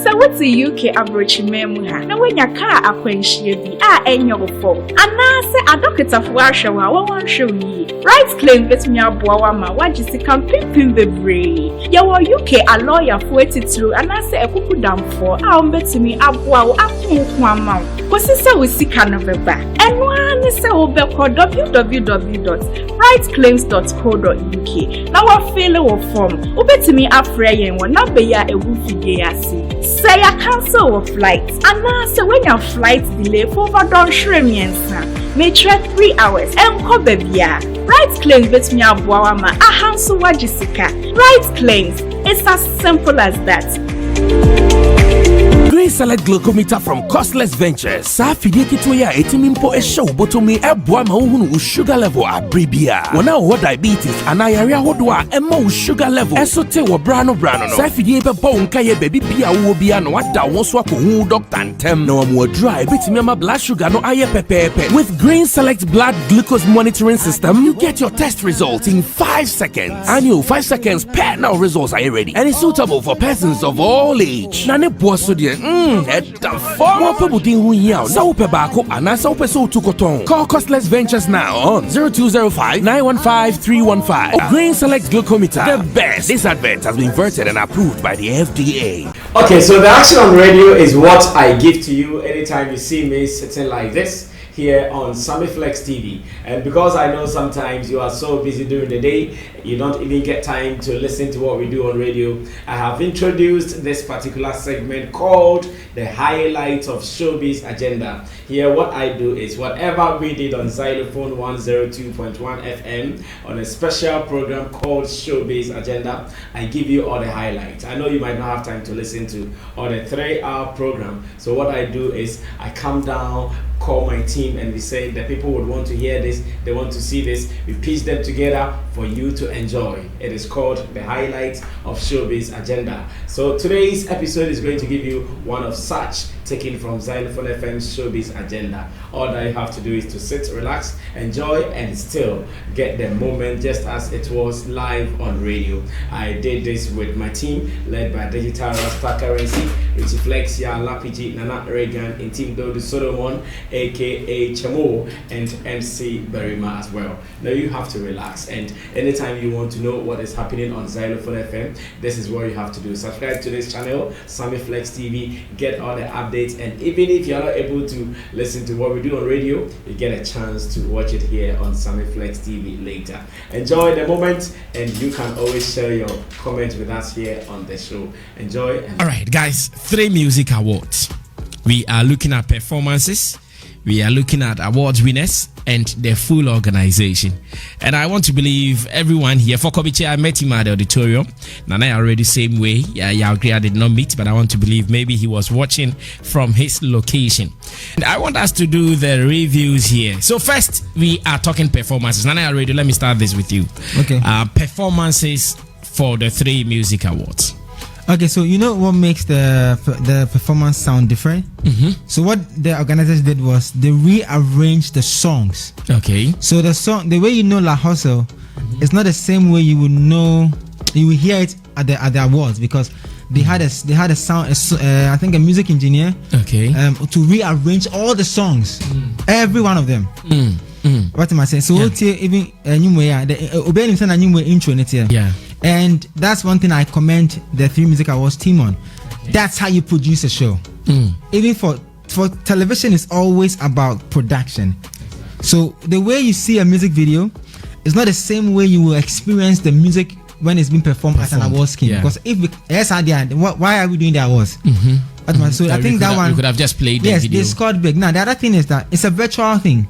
So what's the UK abrochi memuha? Na when your car akwenshie bi enyo fo. Anase adokita fo ahwe wa wan hwe right claim betumi aboa ma wagisi kan pimpin bebre. Yawo UK a lawyer for etitru anase ekuku damfo a betumi aboa wo afonko ama. Kosi se we sika no beba. Eno ani se wo be ko www.rightclaims.co.uk. Na wa fill wo form. Wo betumi afre yen wo na be ya ewu fige ase. Say a cancel of flights. Anase when your flight delay for over don shiremiensa. May trek 3 hours. Enko bebia. Right claims betumi aboa ma ahanso wagisika. Right claims. It's as simple as that. Green Select Glucometer from Costless Ventures. Safidi kitwaya etimimpo show botomi eboa ma uhunu sugar level abribia. Wana wo diabetes anayarea hodwa emma sugar level. Esote wo brano no. Safidi ebe bo nkaye baby bia wo bia no wada won so akohu doctor ntem. Na wo dry betimi ma blood sugar no aye pepepe. With Green Select blood glucose monitoring system, you get your test results in 5 seconds. And you 5 seconds per now results are ready. And it's suitable for persons of all age. Na ne boa so de at the form of Call Costless Ventures now on 0205-915-315. Green Select Glucometer, the best. This advert has been vetted and approved by the FDA. Okay, so the action on radio is what I give to you anytime you see me sitting like this here on Sammy Flex TV. And because I know sometimes you are so busy during the day, you don't even get time to listen to what we do on radio, I have introduced this particular segment called the highlights of Showbiz Agenda. Here what I do is whatever we did on Zylofon 102.1 FM on a special program called Showbiz Agenda, I give you all the highlights. I know you might not have time to listen to all the 3-hour program, so what I do is I come down, call my team, and we say that people would want to hear this, they want to see this, we piece them together for you to enjoy. It is called the highlights of Showbiz Agenda. So today's episode is going to give you one of such, taken from Zylofon FM's Showbiz Agenda. All that you have to do is to sit, relax, enjoy, and still get the moment just as it was live on radio. I did this with my team led by Digital Rasta Currency, Richie Flex, Lapiji, Nana Reagan, and Team Dodo Solomon, aka Chamo, and MC Berima as well. Now you have to relax, and anytime you want to know what is happening on Zylofon FM, this is what you have to do. Subscribe to this channel, Sammy Flex TV, get all the updates, and even if you're not able to listen to what we do on radio, you get a chance to watch it here on Sammy Flex TV later. Enjoy the moment, and you can always share your comments with us here on the show. Enjoy. All right, guys, 3Music Awards. We are looking at performances, we are looking at awards winners and the full organization. And I want to believe everyone here. For Kobiche, I met him at the auditorium. Nana already same way. I agree, I did not meet, but I want to believe maybe he was watching from his location. And I want us to do the reviews here. So first, we are talking performances. Nana already, let me start this with you. Okay. Performances for the 3Music Awards. Okay, so you know what makes the performance sound different? Mm-hmm. So what the organizers did was they rearranged the songs. Okay. So the song, the way you know La Hustle, it's not the same way you would know. You will hear it at the awards because they had a sound. I think a music engineer. Okay. To rearrange all the songs, every one of them. What am I saying? So even intro yeah. And that's one thing I commend the 3Music Awards team on. That's how you produce a show. Even for television, it's always about production. So the way you see a music video is not the same way you will experience the music when it's being performed at an awards scheme. Because why are we doing the awards? So I think that one you could have just played the video. They scored big. Now the other thing is that it's a virtual thing.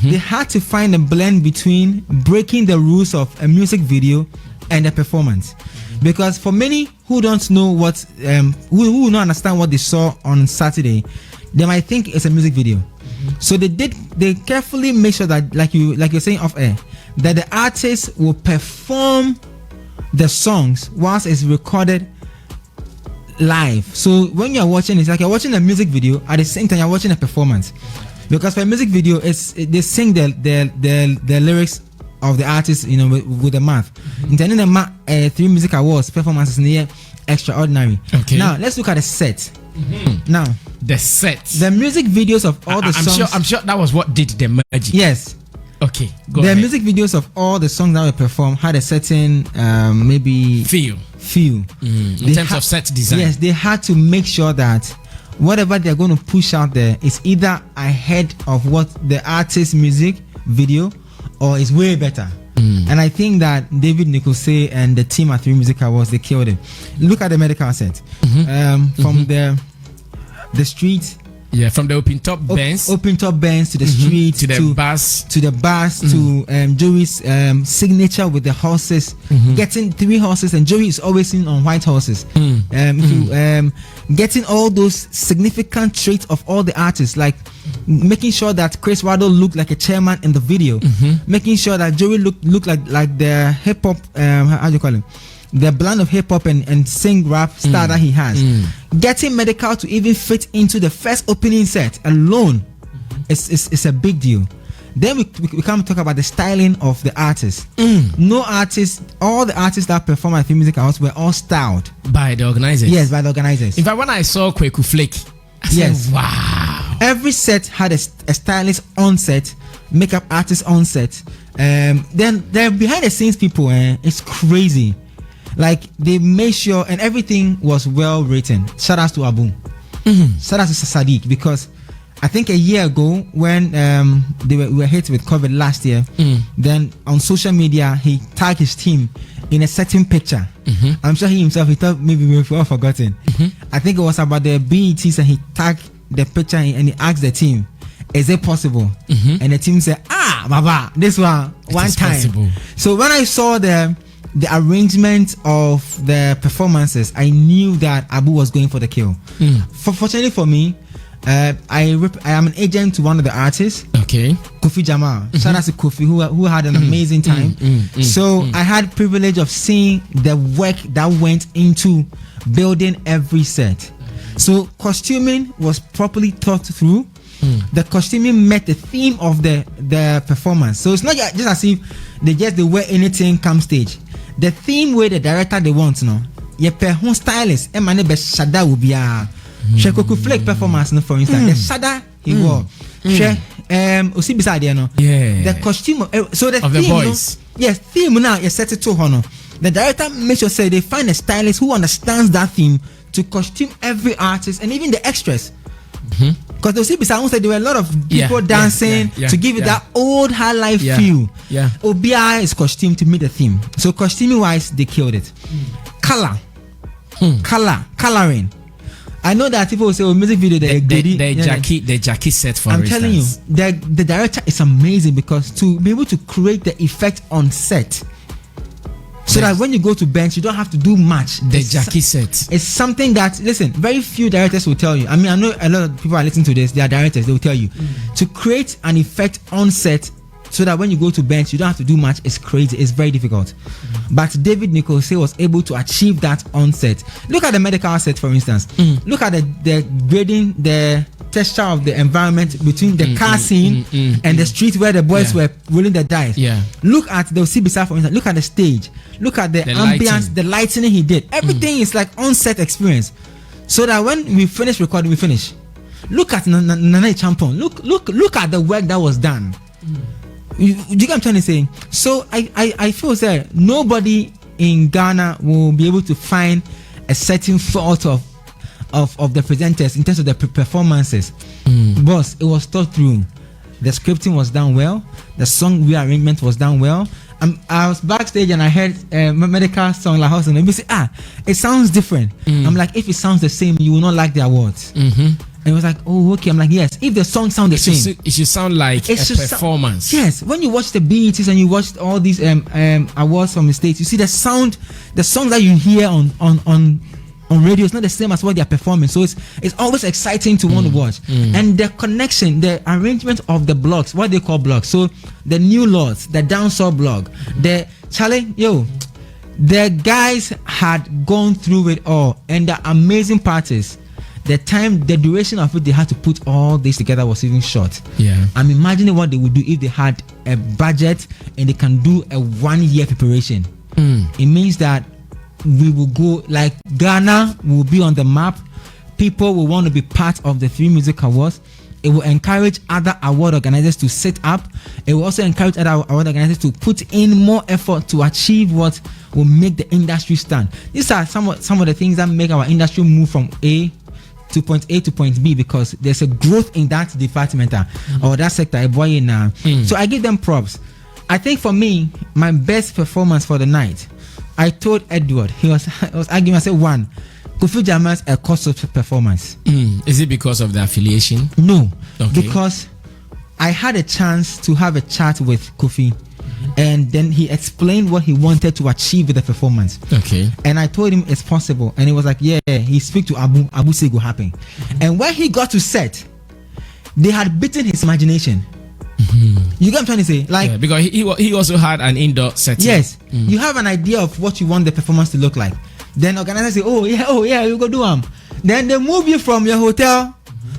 They had to find a blend between breaking the rules of a music video and the performance, because for many who don't know what who will not understand what they saw on Saturday, they might think it's a music video. So they carefully make sure that like you're saying off air, that the artists will perform the songs once it's recorded live. So when you're watching, it's like you're watching a music video at the same time you're watching a performance, because for a music video they sing the lyrics of the artist, with the math. In the 3Music Awards performances in the year, extraordinary. Okay. Now let's look at the set. Now the set, the music videos of all the songs. I'm sure that was what did the magic. Yes. Okay. The music videos of all the songs that were performed had a certain maybe feel. In terms of set design. Yes, they had to make sure that whatever they're going to push out there is either ahead of what the artist's music video or is way better. And I think that David Nicholson and the team at 3Music Awards, they killed it. Look at the medical set. From the street. Yeah, from the open top bands to the street to the bus to Joey's signature with the horses, getting 3 horses, and Joey is always seen on white horses. Getting all those significant traits of all the artists, like making sure that Chris Waddle looked like a chairman in the video, making sure that Joey looked like the hip hop how do you call him, the blend of hip hop and sing rap style that he has. Getting medical to even fit into the first opening set alone is a big deal. Then we come talk about the styling of the artists. No artists, all the artists that perform at 3Music Awards were all styled by the organizers. Yes, by the organizers. In fact, when I saw Kweku Flake, I said, wow. Every set had a stylist on set, makeup artist on set. Then the behind the scenes people, it's crazy. Like they made sure, and everything was well written. Shout out to Abu. Shout out to Sadiq, because I think a year ago when we were hit with COVID last year, then on social media he tagged his team in a certain picture. I'm sure he thought maybe we've all forgotten. I think it was about the BETs, and he tagged the picture and he asked the team, is it possible? And the team said, Baba, this one time. Possible. So when I saw the arrangement of the performances, I knew that Abu was going for the kill. Fortunately for me, I am an agent to one of the artists. Okay. Kofi Jamar. Shout out to Kofi who had an amazing time. I had privilege of seeing the work that went into building every set. So costuming was properly thought through. The costuming met the theme of the performance. So it's not just as if they wear anything come stage. The theme where the director they want, ye per home stylist, e mane be shada will be a Kofi Flake performance, no, for instance, the shada he wore. Osi beside there, no. Yeah. The costume, so the of theme, the boys. Yes, theme now you set it to honor. The director makes sure say they find a stylist who understands that theme to costume every artist and even the extras. Because they'll see beside there were a lot of people dancing to give it that old high life feel. OBI is costume to meet the theme. So costuming wise, they killed it. Coloring. I know that people will say, music video, the Jackie set, for instance. I'm telling you, the director is amazing, because to be able to create the effect on set, so that when you go to bench, you don't have to do much. The Jackie set. It's something that, listen, very few directors will tell you. I mean, I know a lot of people are listening to this, they are directors, they will tell you. To create an effect on set, so that when you go to bench, you don't have to do much, it's crazy, it's very difficult. But David Nicholson was able to achieve that on set. Look at the medical set, for instance. Look at the grading, the texture of the environment between the car scene and the street where the boys were rolling the dice. Look at the CBSA, for instance. Look at the stage. Look at the ambience, the lighting he did. Everything is like on-set experience. So that when we finish recording, we finish. Look at Nana Champon. Look at the work that was done. You get what I'm trying to say? So I feel that nobody in Ghana will be able to find a certain fault of the presenters in terms of the performances. Boss, it was thought through. The scripting was done well. The song rearrangement was done well. I was backstage and I heard medical song La House, and they say, it sounds different. I'm like, if it sounds the same, you will not like the awards. And it was like, oh, okay. I'm like, yes. If the song sounds the same, it should sound like a performance. Yes. When you watch the BETs and you watch all these awards from the States, you see the songs that you hear on radio is not the same as what they are performing. So it's always exciting to want to watch. And the connection, the arrangement of the blocks, what they call blocks. So the New Lords, the dancehall block, the Charlie, the guys had gone through it all, and the amazing parties. The duration of it they had to put all this together was even short. I'm imagining what they would do if they had a budget and they can do a 1 year preparation. It means that we will go, like Ghana will be on the map. People will want to be part of the 3Music Awards. It will encourage other award organizers to set up. It will also encourage other award organizers to put in more effort to achieve what will make the industry stand. These are some of the things that make our industry move from A to point A to point B, because there's a growth in that department or that sector. So I give them props. I think for me, my best performance for the night, I told Edward, I was arguing, I said, one, Kofi Jamar's a cost of performance. Is it because of the affiliation? No, because I had a chance to have a chat with Kofi, and then he explained what he wanted to achieve with the performance. Okay. And I told him it's possible, and he was like, "Yeah." He speak to Abu said go happen. And when he got to set, they had beaten his imagination. You get what I'm trying to say? Like, because he also had an indoor setting. Yes, you have an idea of what you want the performance to look like. Then organizers say, oh yeah, you go do them. Then they move you from your hotel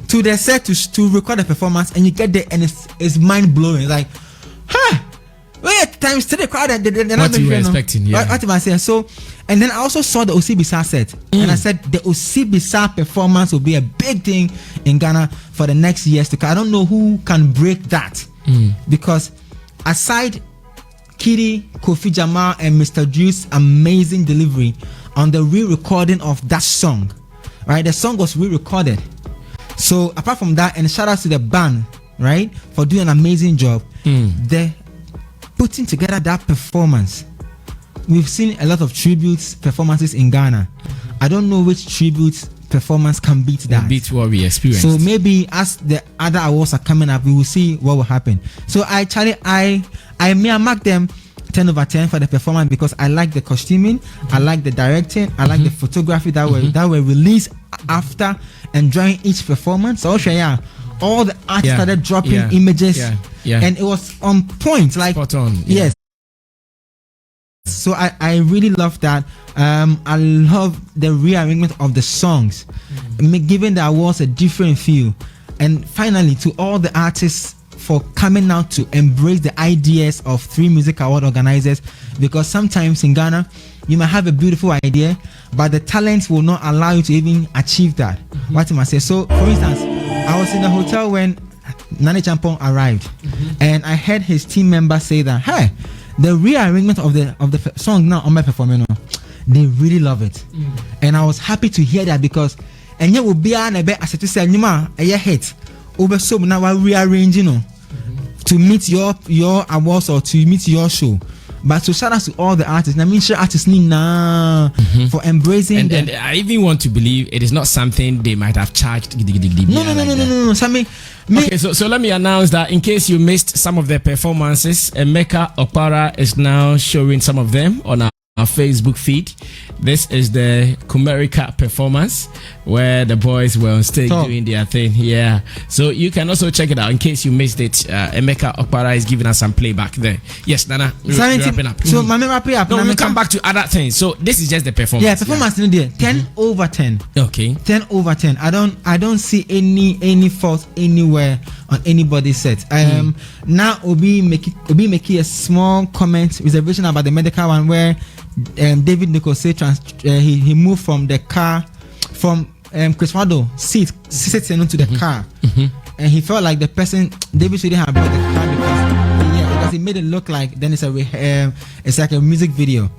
to the set to record a performance, and you get there and it's mind blowing. It's like, wait, times to the crowd, they're not what you were expecting. Yeah. What am I saying? So, and then I also saw the Osibisa set, and I said the Osibisa performance will be a big thing in Ghana for the next years to come. I don't know who can break that, because aside Kitty, Kofi Jamar, and Mr. Drew's amazing delivery on the re-recording of that song, right? The song was re-recorded. So apart from that, and shout out to the band, right, for doing an amazing job. They're putting together that performance. We've seen a lot of tributes performances in Ghana. I don't know which tribute performance can beat that. Beat what we experienced. So maybe as the other awards are coming up, we will see what will happen. So I mark them 10 over 10 for the performance, because I like the costuming, I like the directing, I like the photography that were released after enjoying each performance. So all the artists started dropping images, and it was on point, like spot on. Yes. So I really love that. I love the rearrangement of the songs, giving the awards a different feel. And finally, to all the artists for coming out to embrace the ideas of 3Music Award organizers, because sometimes in Ghana you might have a beautiful idea, but the talents will not allow you to even achieve that. What am I saying? So for instance, I was in a hotel when Nane Champong arrived, and I heard his team member say that, hey, the rearrangement of the song now on my performance, they really love it. And I was happy to hear that, because and you will be an ebe as to say nyuma a hit over so now we're rearranging to meet your awards or to meet your show. But so shout out to all the artists. I mean, sure, artists need for embracing. And I even want to believe it is not something they might have charged. No. Sammy. Okay, so let me announce that in case you missed some of their performances, Emeka Okpara is now showing some of them on our Facebook feed. This is the Kumerica performance where the boys were on stage doing their thing. Yeah, so you can also check it out in case you missed it. Emeka Okpara is giving us some playback there. Yes, Nana, wrapping up. So wrapping up. No, we'll come back to other things. So this is just the performance. Yeah, performance in there. 10 over 10. Okay. 10 over 10. I don't see any fault anywhere on anybody's set. Now Obi make a small comment reservation about the medical one where David Nichols said he moved from the car from Chris Wado sitting into the car, and he felt like the person David shouldn't have brought the car because he made it look like then it's like a music video,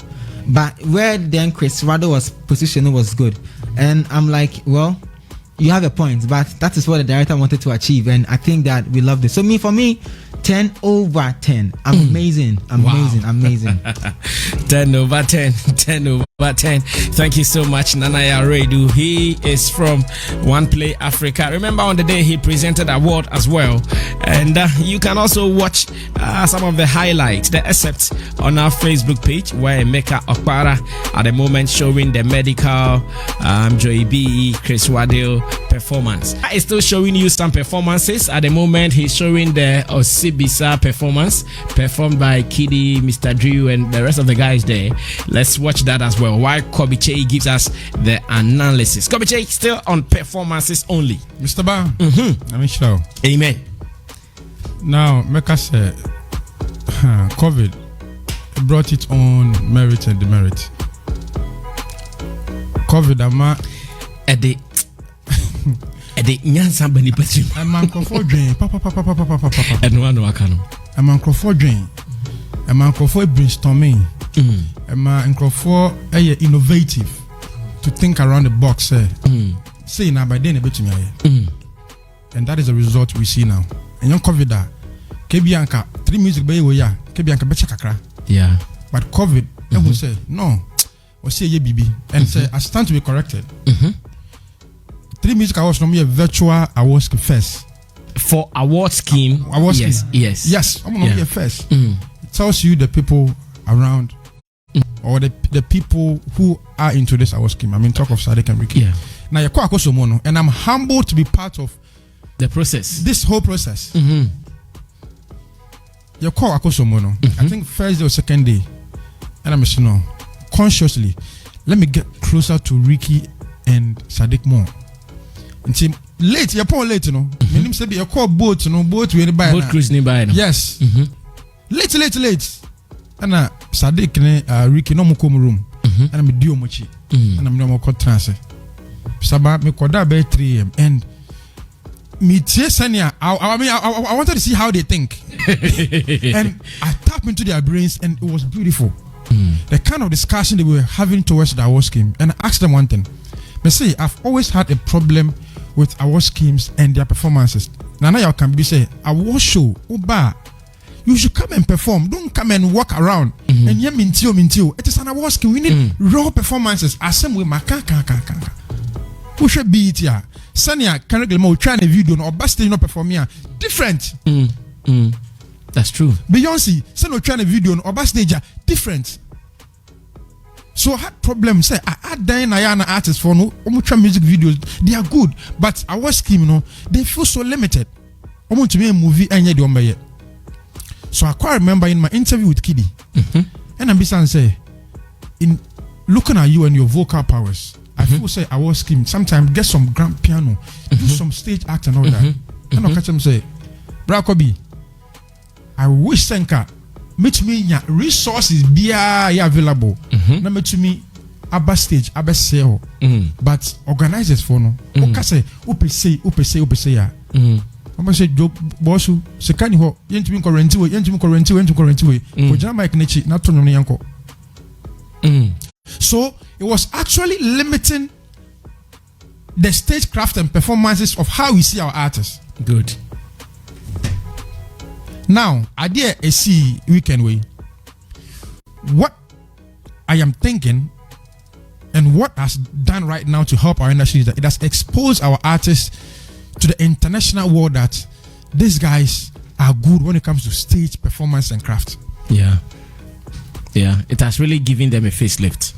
but where then Chris Wado was positioned was good, and I'm like, well, you have a point, but that is what the director wanted to achieve, and I think that we loved it. So for me 10 over 10. Amazing. 10 over 10. 10 over 10. Thank you so much, Nanaya Redu. He is from One Play Africa. Remember on the day he presented award as well. And you can also watch some of the highlights, the excerpts on our Facebook page where Emeka Okpara at the moment showing the medical Joy B, Chris Wadil performance. He's still showing you some performances. At the moment he's showing the Osibisa performance performed by Kiddy, Mr. Drew, and the rest of the guys there. Let's watch that as well while Kobiche gives us the analysis. Kobiche still on performances only. Mr. Ba, I'm sure. Amen. Now, make us say COVID brought its own merit and demerit. COVID ama ede nyansa bani patrim a man crofo dwen papa eno ano aka no a man crofo dwen a man crofo brainstorming a man crofo innovative to think around the box say na by then e betumi aye and that is the result we see now and yon COVID kebianka 3Music be we ya kebianka be kakra yeah but COVID who say no or say ye bibi and say I stand to be corrected 3Music Awards no me a virtual awards first for award scheme. Yes I'm gonna be a first. It tells you the people around or the people who are into this award scheme. I mean talk of Sadek and Ricky. Now you're quite mono and I'm humbled to be part of the process, this whole process. You're quite mono. I think first day or second day and I'm saying no consciously let me get closer to Ricky and Sadek more. Until late, you're poor late, you know. Meaning say you call boat, you know, boat we buy. Boat cruise nearby. Yes. Late. And Sadiq Ricky no mo come room. And I'm dio mochi. And I'm no more call trance. Saba me koda by 3 AM and me Sanya. I wanted to see how they think. And I tapped into their brains and it was beautiful. The kind of discussion they were having towards the award scheme. And I asked them one thing. Me say I've always had a problem with award schemes and their performances. Now you can be say award show, Oba, you should come and perform. Don't come and walk around. And yeah, mintio. It is an award scheme. We need raw performances. As same way, we should be it here. Sanya can regular trying a video or backstage no perform here. Different. That's true. Beyonce, send no trying a video or backstage different. So I had problems. Say I had Diana artists for no music videos. They are good, but our scheme, you know, they feel so limited. I want to make a movie and yet don't buy it. So I quite remember in my interview with Kiddy, and I'm saying, say, in looking at you and your vocal powers, I feel say our scheme. Sometimes get some grand piano, do some stage act and all that. And I catch them say, Brakobi, I wish Senka. Meet me resources be available. Na meet me aba stage aba sell. But organizers for no. Okay say upe say ya. Mama say job bossu se kan ho yentumi ko rent we. Ko jam mic nechi na to nyom yanko. So it was actually limiting the stagecraft and performances of how we see our artists. Good. Now, I dare see weekend way. What I am thinking and what has done right now to help our industry is that it has exposed our artists to the international world that these guys are good when it comes to stage performance and craft. Yeah. It has really given them a facelift.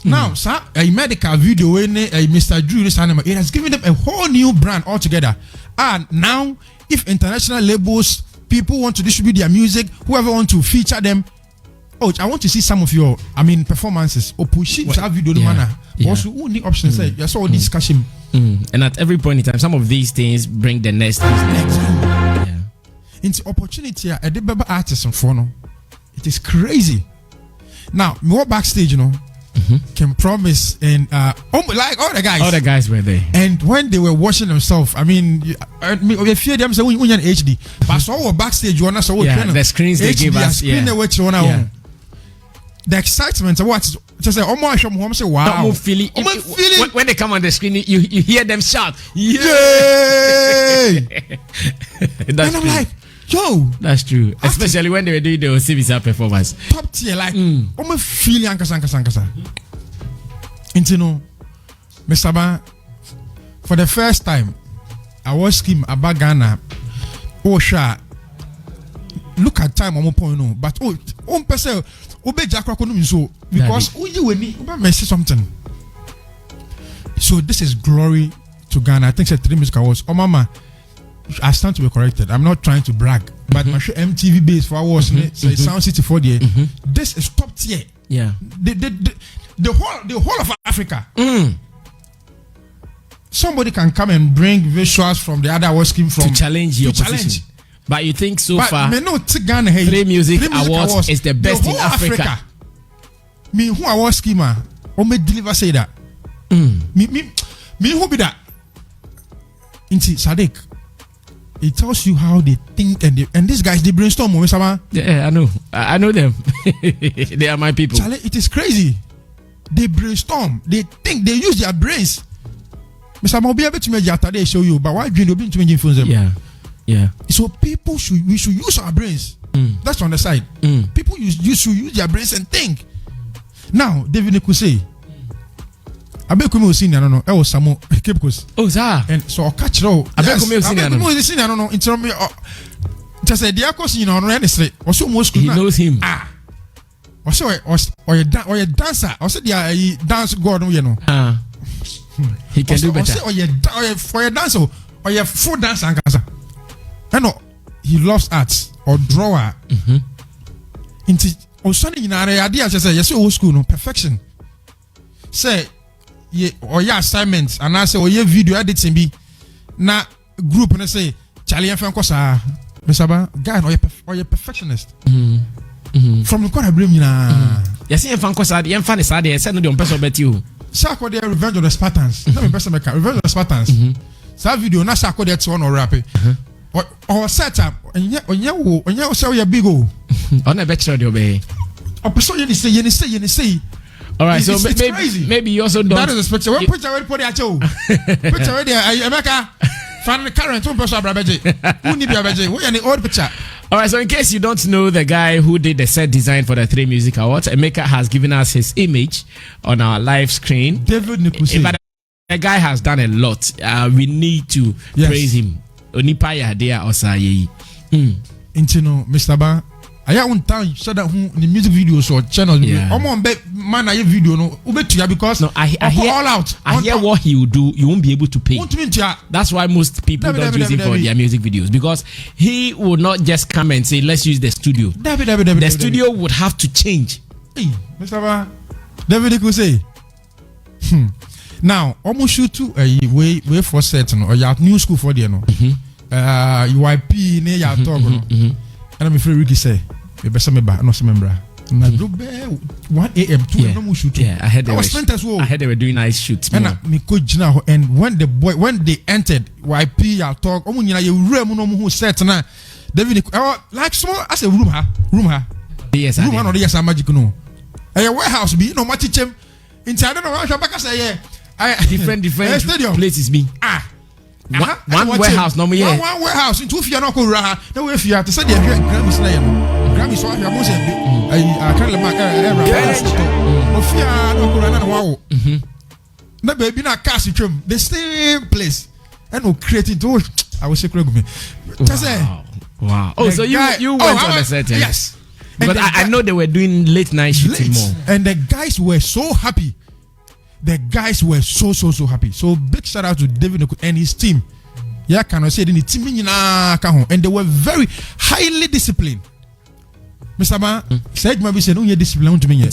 Now, sir, a medical video in Mr. Drew Cinema, it has given them a whole new brand altogether. And now, if international labels, people want to distribute their music, whoever want to feature them, I want to see some of your, performances. Or push it to video manner. Also, only options say you saw discussion. And at every point in time, some of these things bring the next business. Yeah. Into opportunity at the baby artists on phone. It is crazy. Now, me walk backstage, you know, can promise and like all the guys were there. And when they were watching themselves, we fear them say we HD. But so backstage, you wanna so the screens they give us. The excitement of what just say say wow. When they come on the screen, you hear them shout, yay! And I'm like, yo, that's true. Especially when they were doing the OCBC performance. Top tier, like, feeling ankasa. And you know, Mr. Ba, for the first time, I was him about Ghana. Look at time, but person, because you say something. So this is glory to Ghana. I think it's 3Music Awards. Mama, I stand to be corrected. I'm not trying to brag, but my MTV base for awards, so Sound City 4D. This is top tier. Yeah. The whole of Africa. Somebody can come and bring visuals from the other award scheme to challenge your position. But you think so far, 3Music Awards is the best in Africa. Me who award schemer, me deliver say that. Me who be that? Inti Sadiq. It tells you how they think and these guys they brainstorm. Yeah, I know them. They are my people. Charlie, it is crazy. They brainstorm. They think. They use their brains. Mr. Mo be able to make yesterday show you, but why do you to make phones? Yeah. So we should use our brains. That's on the side. People should use their brains and think. Now, David Nikusei. I bet you see no. I was some Kipkos. Oh, sir. And so I catch row. I bet you see no. In terms of just a diakos in on any street. Also, most he knows him. Also, or a dancer. Also, the dance god, you know. He can do better. Or for a dancer or a full dancer. I know he loves arts or drawer. Into on Sunday in our idea, just say yes, old school, no perfection. Say. Or your assignments and I say or your video editing be na group and I say Charlie and Francosa Mr. Guy or your perfectionist from the corner bring you na yes in Francosa the fan is there send no the person bet you Sako the Revenge of the Spartans no me person make Revenge of the Spartans that video na Sako the one or rap or set up and you say you big o on a better the obey or person you say all right, so maybe you also don't. That is a picture. What picture already put it show? Picture already. America. Fan the current. Who person abrabaje? Who need abrabaje? Who any old picture? All right. So in case you don't know the guy who did the set design for the 3Music Awards, Emeka has given us his image on our live screen. David Nikusei. But the guy has done a lot. We need to praise him. Onipaya there osaye. Intino, Mr. Ba. I won't tell you so that the music videos or channels. I'm on man I video no because I hear all out. I hear what he will do. You won't be able to pay. That's why most people don't use him for their music videos because he will not just come and say let's use the studio. The studio would have to change. Hey, Mr. Ba, David Nikusei. Now almost shoot to way for certain or your new school for the no. UIP near your talk. And I'm afraid Ricky say, "You better me back, no remember." Na do be 1 a.m. 2 a.m. no shoot. Yeah, I heard they were doing nice shoots. And me coach now and when they entered YP ya talk, omo nyina ye room no who set na David like small as a room ha. Yes, room no yes magic no. A warehouse be no much chem. Inside no how back say different places be. One warehouse no me one warehouse in two fear no ko ra na we fear to say the Grammys na Grammys so I mo say I can't let my o fear no ko ra na wow na baby na cash twem the same place and no creating to I was say me wow oh so you went on the setting yes because I know they were doing late night shooting more and the guys were so happy. The guys were so happy. So big shout out to David and his team. Yeah, can I say the team and they were very highly disciplined. Mr. Ma said maybe said no you discipline to me.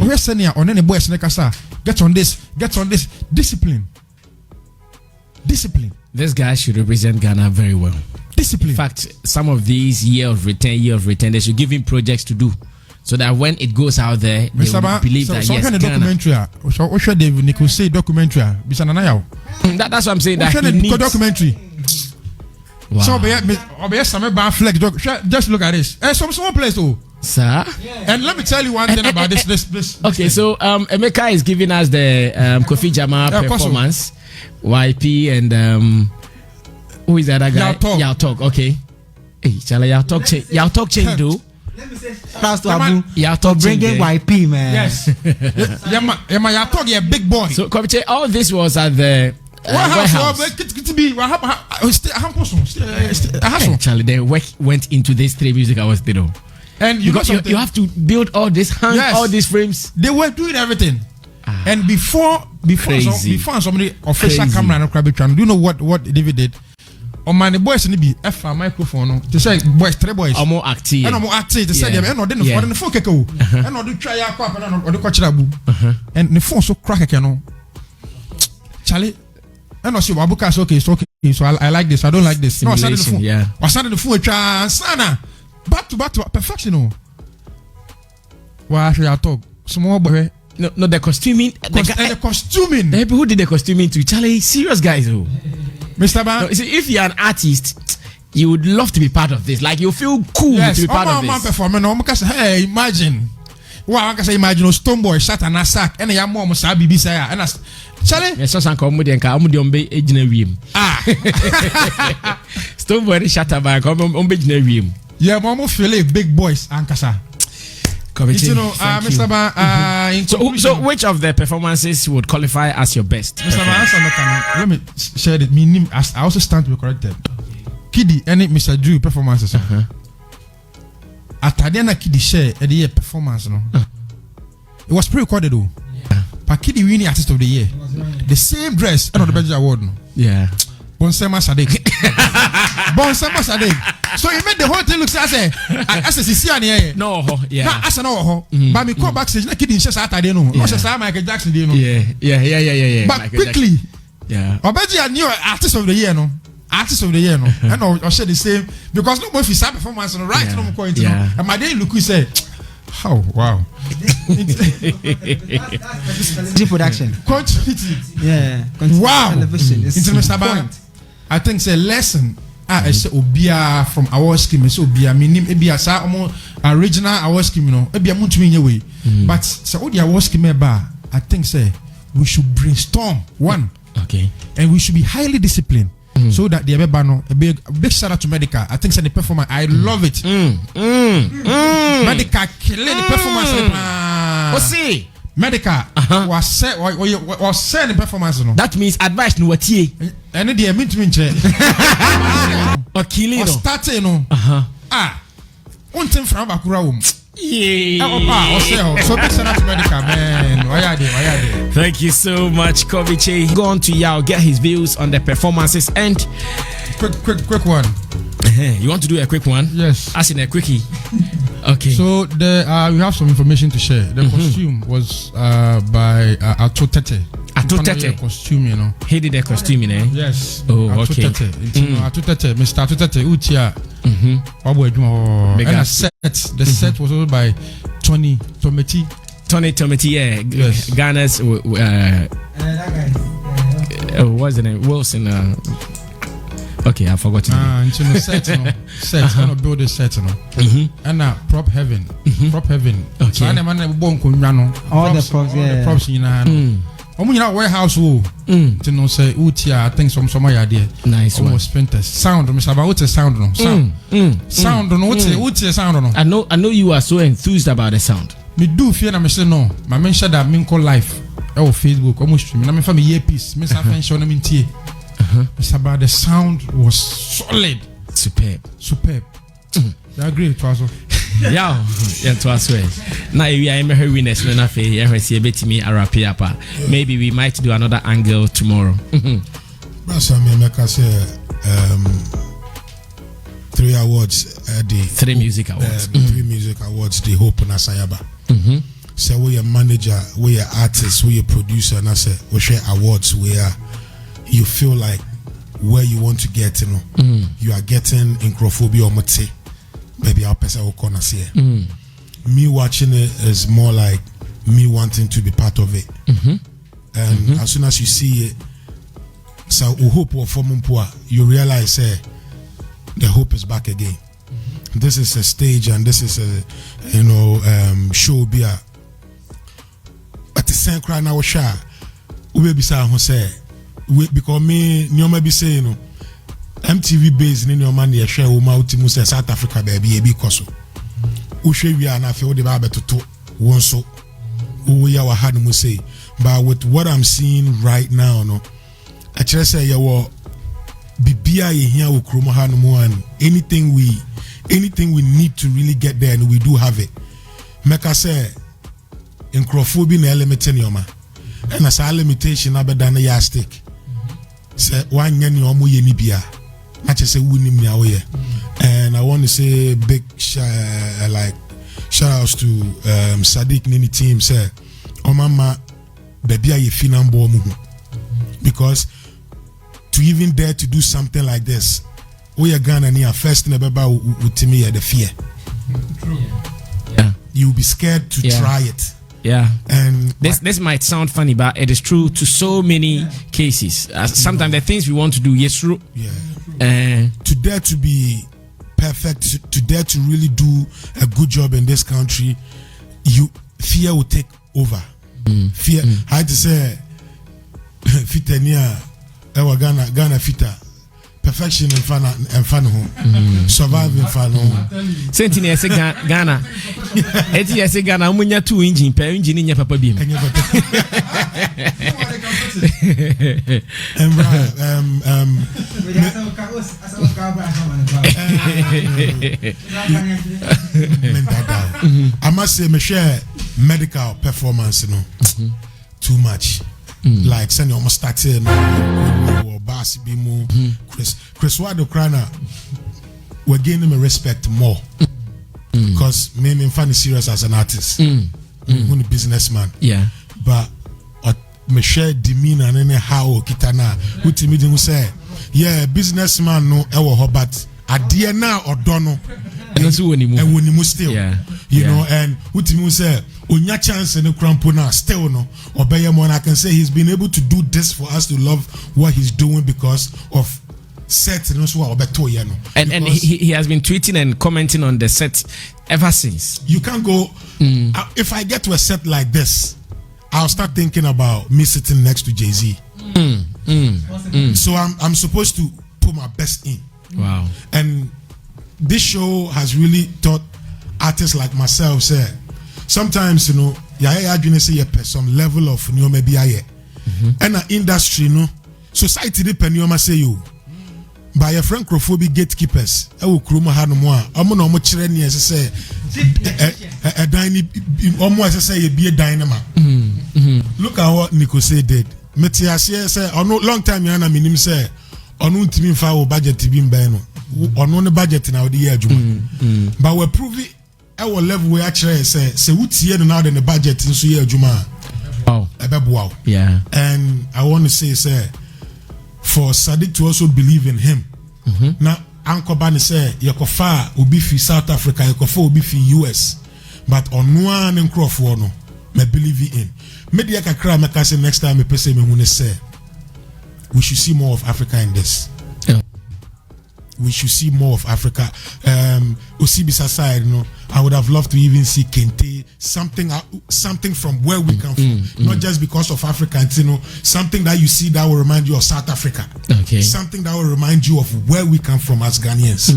We're sending on any boys get on this. Discipline. This guy should represent Ghana very well. Discipline. In fact, some of these year of return, they should give him projects to do. So that when it goes out there, they will believe that yes, Ghana. Documentary. What David Nikusei documentary? That's what I'm saying. That he needs documentary. Wow. So Sammy Flex. Just look at this. Some small place though. Sir. And let me tell you one thing about this. Okay, so Emeka is giving us the Kofi Jamar performance, YP and who is the other guy? Yao Talk. Okay. Hey, shall Yao Talk change? Yao Talk change though. Let me say shout to Abu for bringing YP, man. Yes. Yao Talk, a big boy. So Kofi, all this was at the warehouse. Charlie, the work went into this 3Music Awards, you know. And you have to build all this, all these frames. They were doing everything. And before somebody official camera and crab channel, do you know what David did? On my boys and be F microphone to say boys, 3 boys. I'm more active. And I'm more active to say them. And the phone keko. And I do try your crap and the coach rabu. And the phone so crack you Charlie. And I say Wabuka okay, it's okay. So I like this. I don't like this. No, I started the phone. Yeah. I started the phone. Sana. Back to perfection. Well, actually, I talk. Small boy. No, the costuming. The costuming. The people who did the costuming to Charlie, serious guys, oh. Mr. Ban. No, see, if you're an artist, you would love to be part of this. Like you feel cool to be part of this. Performing, hey, imagine. Wow, I can say imagine Stone Boy shot and a sack and a mom was Bibi say and as Charlie. Yes, so some comedy and Kamudium engineering. Stone Boy shot a bag engineering. Yeah, mom feel big boys and Kasa. You know, Mr. Ban, so which of the performances would qualify as your best? Mr. Ban, let me share it. I also stand to be corrected. Kiddy, any Mr. Drew performances. At Tadiana Kiddy share a year performance. No, it was pre-recorded though. Yeah. But Kiddy winning artist of the year, the same dress and the Benji Award. No? Yeah. Bonsema Sadek. Bonsema Sadek. So he made the whole thing look as a CC. No, yeah. As an hour. But me call backstage. Na Kiddy says Saturday no. What's a Michael Jackson? Yeah. But Michael quickly. Jackson. Yeah. Obeji a new artist of the year no. Artist of the year no. And I share the same because no more if you start performance no right no more point no. And my day look we say, oh wow. Production. Continuity. Yeah. Wow. Television. I think it's a lesson. I say obia from our scheme. So obia minim ebia sa omo original our scheme no. Ebia muntumi nye way. But so odi our scheme ba. I think say we should brainstorm one. Okay. And we should be highly disciplined. So that the no a big shout out to Medica. I think it's the performance. I love it. Medica killing the performance. See, Medica was said the performance. No, that means advice no what ye. And the mean to mean or killing or starting no. One thing from Bakura. Yeah. So big shout out to Medica, man. Why are they? Thank you so much, Kofi. Go on to Yao, get his views on the performances and quick one. You want to do a quick one? Yes. As in a quickie. Okay. So we have some information to share. The costume was by Ato Tete. Ato Tete costume, you know. He did a costume, eh? Yes. Oh, okay. Ato Tete, Mr. Ato Tete, Utia. And a set. The set was also by Tony Tometi. Yeah. Yes. Ghana's that guy. what's the name? Wilson. Okay, I forgot. Set, gonna build a set, and prop heaven. Okay. So I'm all the props, the props in hand. Warehouse woo. Say Utia, I think some idea. Nice one. Almost printers. Sound, Mr. About what's a sound no? Sound no, what's a sound no? I know you are so enthused about the sound. Me do fear na me say no. My mention that me call live. Facebook, almost stream. Na me family earpiece. Me say show na me tie. It's about the sound was solid. Superb. You agree with us? Yeah, to us well. Now we are in her winners. Maybe we might do another angle tomorrow. That's what I make say 3 awards the 3Music Awards. 3Music Awards the Hope na Sayaba. So we are manager, we are artist, we are producer, and I say we share awards where you feel like where you want to get, you are getting incrophobia or mate. Maybe our person will corner see. Me watching it is more like me wanting to be part of it. And as soon as you see it, so hope for you realize the hope is back again. This is a stage and this is a show be a at the same cry now sha we be say who say because me nyoma be say MTV based in your man dey share wo ma ultimu say South Africa baby e bi koso wo hwe wi ana fe wo de ba betoto won so wo ya wa had mu say but with what I'm seeing right now no I just say you wo bibia ye hia wo kromo ha no mu and anything we need to really get there and we do have it make I say incrophobia na element in your man and as a limitation abeda na ya stick say one nya ni omo ye ni bia I just say we need me and I want to say big shout outs to Sadiq Nini team say mama baby are you feeling bo mu because to even dare to do something like this we are Ghana near first never with me the fear. Yeah. You'll be scared to try it. Yeah. And this might sound funny, but it is true to so many cases. Sometimes the things we want to do, yes, true. Yeah. To dare to be perfect, to dare to really do a good job in this country, fear will take over. Fear. I had to say, fitania, Ghana fita. Perfection in fun home. Survive in fun home. Sentini ese Ghana. Eti ese Ghana umunya 2 engine per engine nya papa bi. I must say me share medical performance too much. Like send almost started or Bass Bimu, Chris Wado Krana, we're gaining my respect more because me find it serious as an artist, I'm a businessman. Yeah, but me share demeanor and anyhow kitana who to me who say yeah businessman no ewo but adie na odono and when you still you know and who to me say onya chance in the crampo now still no obeyamon. I can say he's been able to do this for us to love what he's doing because of set and also and he has been tweeting and commenting on the set ever since. You can't go if I get to a set like this, I'll start thinking about me sitting next to Jay-Z. So I'm supposed to put my best in. Wow. And this show has really taught artists like myself say sometimes, you know, say some level of maybe and an industry, no society depend say you by your francophobic gatekeepers. I will crew my hand more. I'm no much training as I say a dynamic almost say be a dynamo. Look at what Nico say did. Metias say on no long time yana minim say on no team foul budget to be in Beno on no budget in our year but we're proving our level we actually say what's here now than the budget in so year Juma. Wow. Yeah. And I want to say for Sadiq to also believe in him. Now Uncle Bani say Yakofa will be for South Africa, Yakofa will be for US. But on one and Crawford no, me believe in. Maybe I can cry make say next time me say me want to say we should see more of Africa in this. We should see more of Africa. Osibisa side, you know, I would have loved to even see Kente, something from where we come from. Not just because of Africans, you know, something that you see that will remind you of South Africa. Okay. Something that will remind you of where we come from as Ghanaians.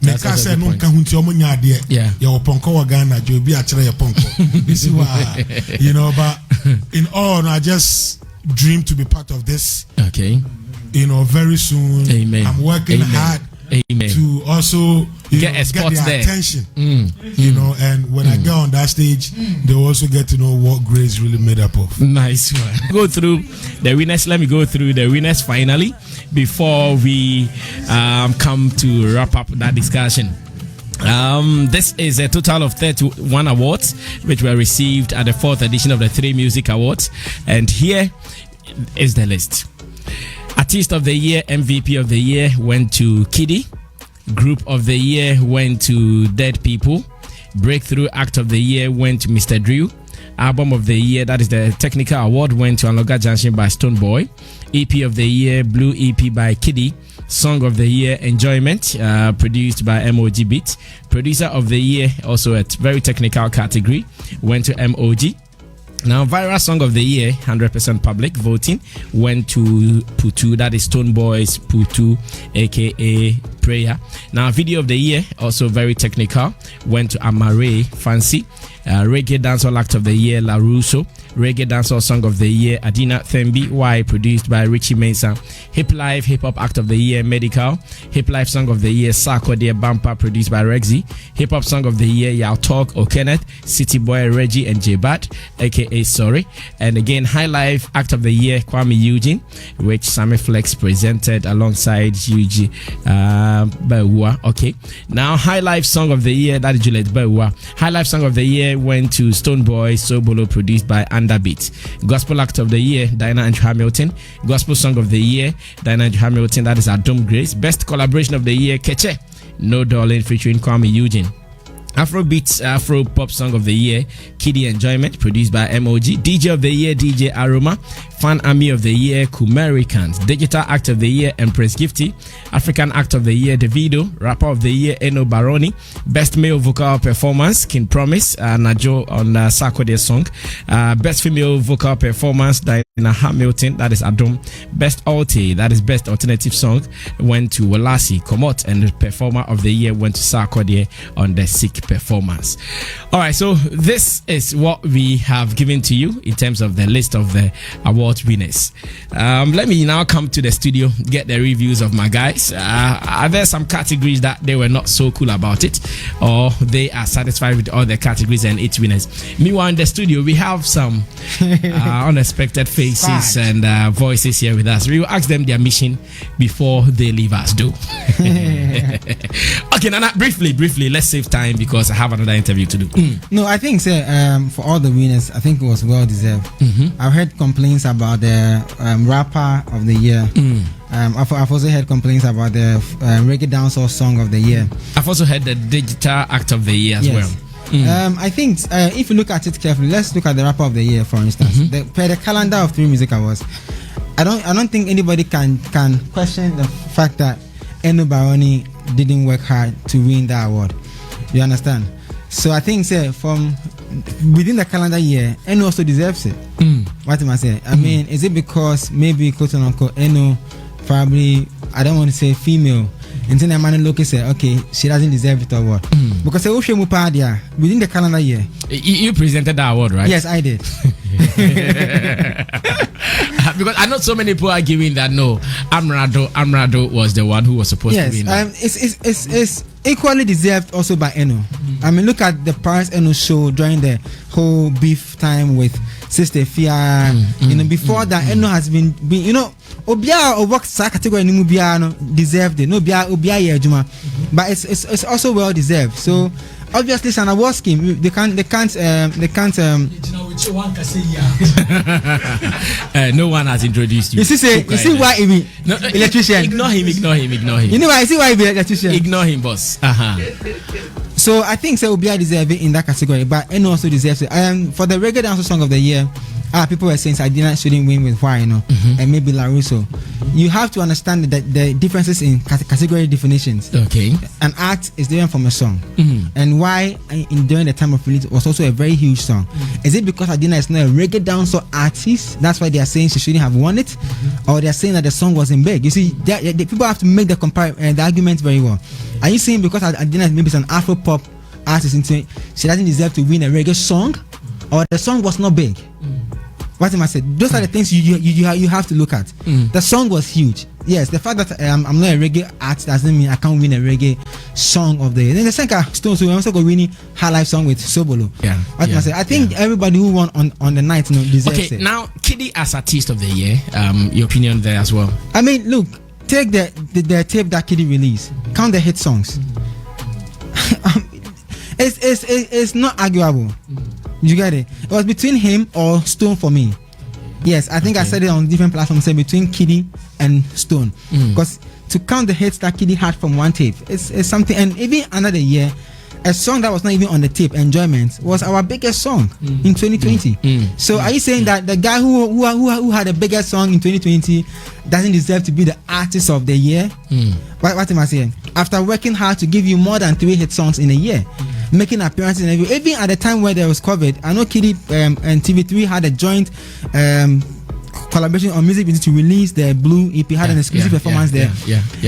That's a good point. Yeah. You know, but in all, I just dream to be part of this. Okay. You know, very soon. Amen. I'm working hard to also get their attention. You know, and when I go on that stage, they also get to know what Grace really made up of. Nice one. Go through the winners. Let me go through the winners finally before we come to wrap up that discussion. This is a total of 31 awards which were received at the 4th edition of the 3Music Awards, and here is the list. Artist of the Year, MVP of the Year went to Kiddy. Group of the Year went to Dead People. Breakthrough Act of the Year went to Mr. Drew. Album of the Year, that is the technical award, went to Anloga Junction by Stoneboy. EP of the Year, Blue EP by Kiddy. Song of the Year, Enjoyment, produced by MOG Beat. Producer of the Year, also a very technical category, went to MOG. Now, viral song of the year, 100% public voting, went to Putu, that is Stoneboy's Putu, aka Prayer. Now, video of the year, also very technical, went to Amare Fancy. Reggae dancehall act of the year, La Russo. Reggae dancehall song of the year, Adina Thembi Y, produced by Richie Mensah. Hip life hip hop act of the year, Medical. Hip life song of the year, Sako Dear Bampa, produced by Rexy. Hip hop song of the year, Yao Talk, O'Kenneth, City Boy, Reggie, and J-Bat, aka Sorry. And again, High Life act of the year, Kwame Eugene, which Sammy Flex presented alongside Yuji Bewa. Okay, now High Life song of the year, that is Juliet Bewa. High Life song of the year went to Stoneboy Sobolo, produced by Underbeat. Gospel act of the year, Diana Andrew Hamilton. Gospel song of the year, Diana Andrew Hamilton, that is Adom Grace. Best collaboration of the year, Keche, No Darling, featuring Kwame Eugene. Afrobeats Afro Pop Song of the Year, Kiddie Enjoyment, produced by MOG. DJ of the Year, DJ Aroma. Fan Army of the Year, Kumericans. Digital Act of the Year, Empress Gifty. African Act of the Year, Davido. Rapper of the Year, Eno Baroni. Best Male Vocal Performance, King Promise, Najo on Sarkodie song. Best Female Vocal Performance, Diana Hamilton, that is Adom. Best Alte, that is Best Alternative Song, went to Walasi Komot, and the Performer of the Year went to Sarkodie on the Sick Performance. All right, so this is what we have given to you in terms of the list of the award winners. Let me now come to the studio, get the reviews of my guys. Are there some categories that they were not so cool about it, or they are satisfied with all the categories and its winners? Meanwhile, in the studio, we have some unexpected faces and voices here with us. We will ask them their mission before they leave us. Okay, Nana, briefly, let's save time because I have another interview to do. No, I think for all the winners, I think it was well deserved. I've heard complaints about the rapper of the year. I've also heard complaints about the reggae dancehall song of the year. I've also heard the digital act of the year as well. I think if you look at it carefully, let's look at the rapper of the year, for instance. Per the calendar of 3Music Awards, I don't think anybody can question the fact that Eno Baroni didn't work hard to win that award. You understand? So I think from within the calendar year, Eno also deserves it. What am I saying? I mean, is it because maybe quote unquote Eno probably, I don't want to say female, and then a man look and say, okay, she doesn't deserve it or what? Because within the calendar year. You presented that award, right? Yes, I did. Because I know so many people are giving that no, Amrado was the one who was supposed to win. It's equally deserved also by Eno. I mean, look at the Paris Eno show during the whole beef time with Sister Fia. Before that, Eno has been Obia or work category ni Mubiano deserved it. No Obia Juma, but it's also well deserved. So obviously, it's an award scheme. They can't. No one has introduced you. You see why electrician? Ignore him. You know why? You see why electrician? Ignore him, boss. So I think Obia deserves it in that category, but Eno also deserves it. For the reggae dancehall song of the year, people were saying Sardina shouldn't win with why, and maybe LaRusso. You have to understand that the differences in category definitions. Okay. An act is different from a song, and why during the time of release was also a very huge song. Is it because Adina is not a reggae dancehall artist? That's why they are saying she shouldn't have won it, or they are saying that the song wasn't big. You see, the people have to make the argument very well. Are you saying because Adina maybe is an Afro pop artist, she doesn't deserve to win a reggae song, or the song was not big? What am I saying? Those are the things you have to look at. The song was huge. Yes, the fact that I'm not a reggae artist doesn't mean I can't win a reggae song of the year. Then the second Stone, so we also got winning High Life song with Sobolo. What am I saying? I think everybody who won on the night deserves it. Okay, now Kiddie as artist of the year, your opinion there as well. I mean, look, take the tape that Kiddie released. Count the hit songs. It's not arguable. You get it? It was between him or Stone for me. Yes, I think I said it on different platforms, say between Kiddie and Stone. Because to count the hits that Kiddie had from one tape, it's something. And even another year, a song that was not even on the tape, Enjoyment, was our biggest song in 2020. So are you saying that the guy who had the biggest song in 2020 doesn't deserve to be the artist of the year? What am I saying? After working hard to give you more than 3 hit songs in a year, making appearances in every, even at the time where there was COVID, I know Kiddie and TV3 had a joint collaboration on music video to release the Blue EP, had an exclusive performance there.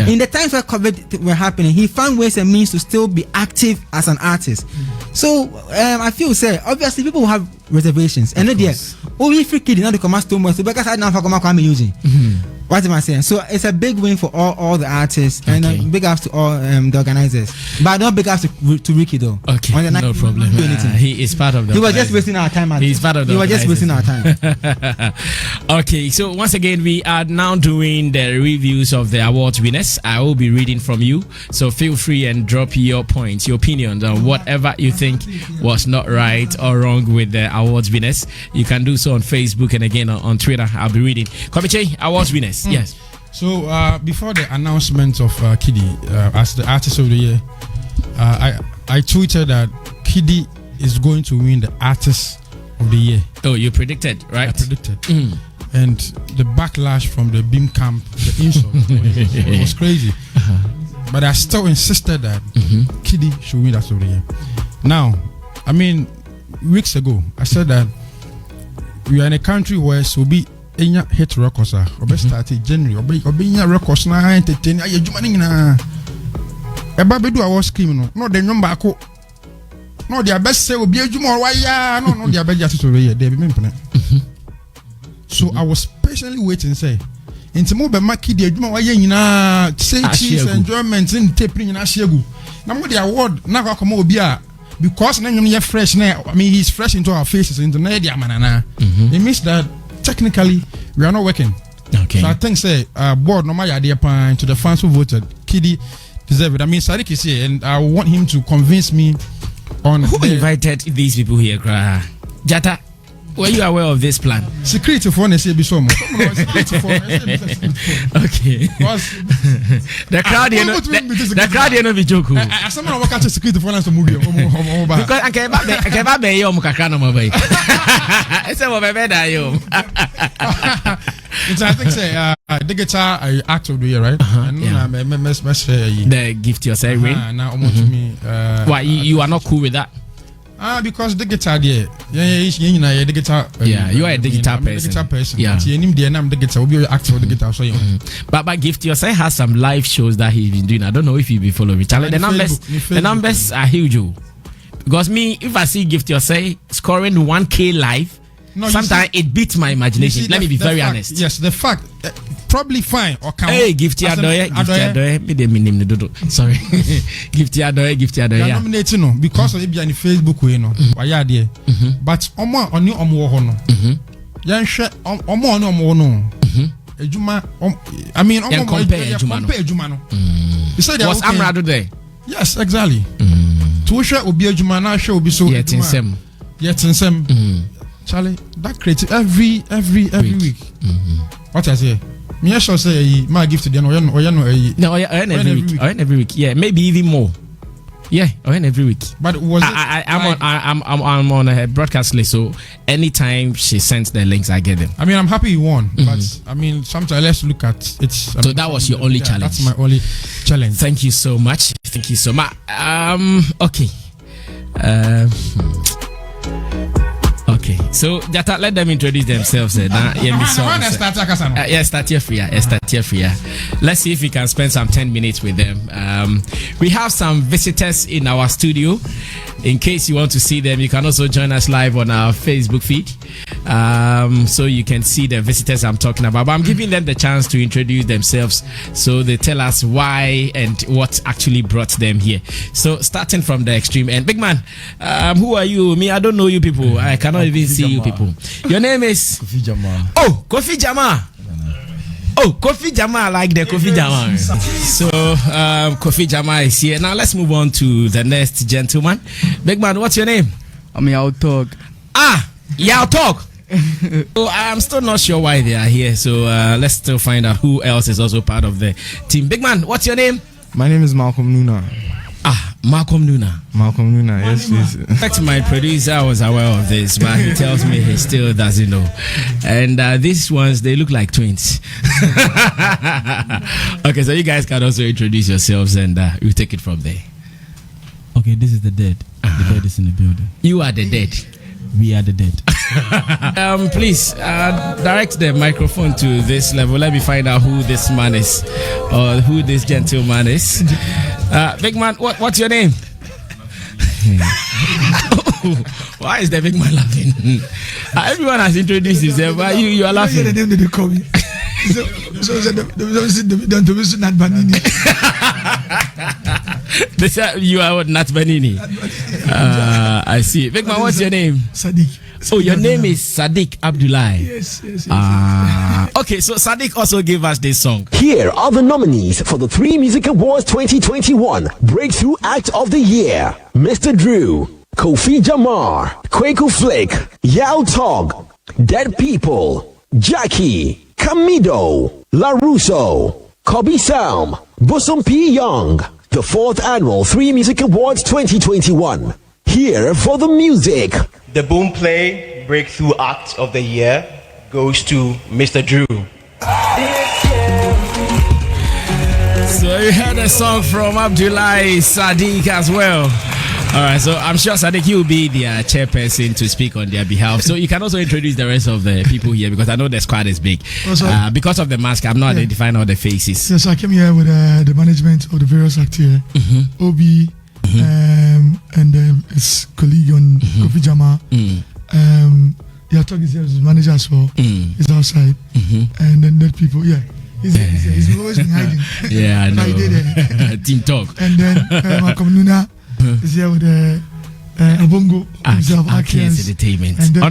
In the times where COVID were happening, he found ways and means to still be active as an artist. So I feel obviously people will have reservations, and there only free Kiddie now to come out too much, so because I now for come using. What am I saying? So it's a big win for all the artists, and big ups to all the organizers, but not big ups to Ricky though. Okay, no problem. He is part of the. He was just wasting our time. He's part of the. He was just wasting our time. Okay, so once again we are now doing the reviews of the award winners. I will be reading from you, so feel free and drop your points, your opinions on whatever you think was not right or wrong with the awards winners. You can do so on Facebook and again on Twitter. I'll be reading. Kofi, awards winners. Yes. So before the announcement of Kiddie as the artist of the year, I tweeted that Kiddy is going to win the Artist of the Year. Oh, you predicted, right? I predicted. And the backlash from the Beam camp, the insult, it was crazy. But I still insisted that Kiddy should win Artist of the Year. Now, I mean, weeks ago, I said that we are in a country where so be enya hit records or started January or be enya records na entertain aye jumani na eba be do I was screaming no the number ako no the best say obi adwuma waya no the best just to here there be me so I was patiently waiting say into mo be market the adwuma waya nyina say cheese enjoyment in taping na shegu na mo the award na kwa komo obi a because na nyum ye fresh na I mean he's fresh into our faces into na the amanana it means that technically we are not working. Okay. So I think say board no matter the point to the fans who voted Kiddy deserve it. I mean Sadiq is here and I want him to convince me on who invited these people here. Jata, were you aware of this plan? Security for ne say be so much. Okay. The crowd you know the crowd you know be joke. Someone work at security for us to move because I can be yo mukaka no mobile. I say what be da yo. I think say the guitar act of the year, right? The gift yourself ring. Now almost to me why you are not cool with that? Because the guitar there, the guitar. Yeah, you are a digital person. Yeah, the guitar will be active the guitar. So but Gift yourself has some live shows that he's been doing. I don't know if you be following. The numbers are huge. Because me, if I see Gift yourself scoring 1K live, sometimes it beats my imagination. Let me be very honest. Yes, the fact. Probably fine or can hey Gifty Adoye me the name the dodo sorry Gifty Adoye yeah nominating no because of it be on Facebook way no why there but omo oni omo ho no yan hwe omo oni omo no ejuma I mean omo compare ejuma no you said was Amrado there yes exactly to hwe obi ejuma na hwe obi so yet insem Charlie that creates every week what I say me sure say my gift to them or every week yeah maybe even more yeah or every week but was I'm on a broadcast list so anytime she sends the links I get them. I mean I'm happy you won but I mean sometimes let's look at it so that was your only challenge. That's my only challenge. Thank you so much okay okay, so Jata, let them introduce themselves. Start here free. Let's see if we can spend some 10 minutes with them. We have some visitors in our studio. In case you want to see them, you can also join us live on our Facebook feed. So you can see the visitors I'm talking about. But I'm giving them the chance to introduce themselves so they tell us why and what actually brought them here. So starting from the extreme end. Big man, who are you? Me, I don't know you people. I cannot even see you people. Your name is? Kofi Jamar. Oh, Kofi Jamar. Oh, Kofi Jamar, like the Kofi Jamar. So, Kofi Jamar is here. Now, let's move on to the next gentleman. Big man, what's your name? I'm Yao Talk. Yao Talk. So, I'm still not sure why they are here. So, let's still find out who else is also part of the team. Big man, what's your name? My name is Malcom Nuna. Malcom Nuna. Yes. Back to my producer, I was aware of this, but he tells me he still doesn't know. And these ones, they look like twins. Okay, so you guys can also introduce yourselves and we'll take it from there. Okay, this is the dead. The dead is in the building. You are the dead. We are the dead. Please direct the microphone to this level. Let me find out who this man is or who this gentleman is. Big man, what's your name? Why is the big man laughing? Everyone has introduced himself, but you are laughing. The name they call me. You are what, Nat Banini? I see. Big man, what's your name? Sadiq. Oh, your name is Sadiq Abdullahi. Yes. Okay, so Sadiq also gave us this song. Here are the nominees for the 3Music Awards 2021 Breakthrough Act of the Year: Mr. Drew, Kofi Jamar, Kwaku Flick, Yao Tog, Dead People, Jackie, Camido, LaRusso, Kobe Sam, Bosom P. Young, the 4th Annual 3Music Awards 2021. Here for the music. The Boomplay Breakthrough Act of the Year goes to Mr. Drew. So you heard a song from Abdullahi Sadiq as well. All right, so I'm sure Sadiq will be the chairperson to speak on their behalf. So you can also introduce the rest of the people here because I know the squad is big. Because of the mask, I'm not identifying all the faces. Yes, I came here with the management of the various acts here. Obi and his colleague on Kofi Jamar. Talk is here, his manager as well. He's outside. And then the people, he's always been hiding. Yeah, I know. Team talk. And then Malcom Nuna is here with Abongo. Accolades Entertainment. And then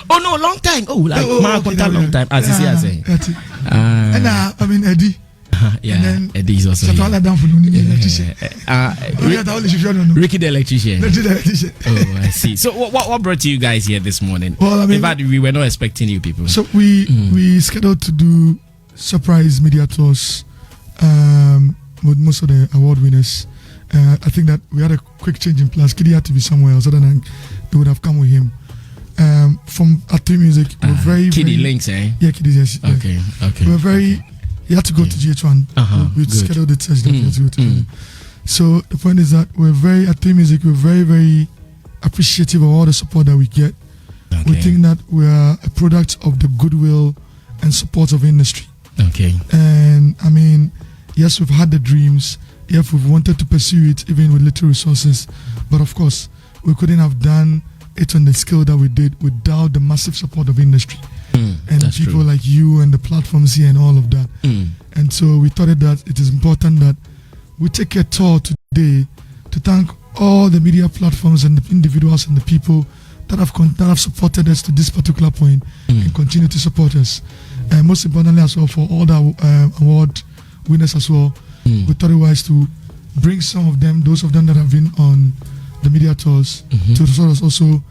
Oh no, long time. Oh, like Makunta, long time. As you say. And I mean Eddie. Eddie is also Ricky the electrician. Oh, I see. So what brought you guys here this morning? Well, I mean, in fact, we were not expecting you people. So we scheduled to do surprise media tours with most of the award winners. I think that we had a quick change in plans. Kiddy had to be somewhere else, other than they would have come with him. From at 3Music, we're very Kiddy links, eh? Yeah, Kiddy. Yes. Okay. We're very. He had to go to GH1. We scheduled the test that he had to go to. So the point is that at 3Music, we're very, very appreciative of all the support that we get. We think that we are a product of the goodwill and support of industry. Okay. And I mean, yes, we've had the dreams. Yes, we've wanted to pursue it even with little resources. But of course, we couldn't have done it on the scale that we did without the massive support of industry. And people like you and the platforms here and all of that. And so we thought that it is important that we take a tour today to thank all the media platforms and the individuals and the people that have supported us to this particular point and continue to support us. And most importantly as well, for all the award winners as well, we thought it wise to bring some of them, those of them that have been on the media tours, to sort of also,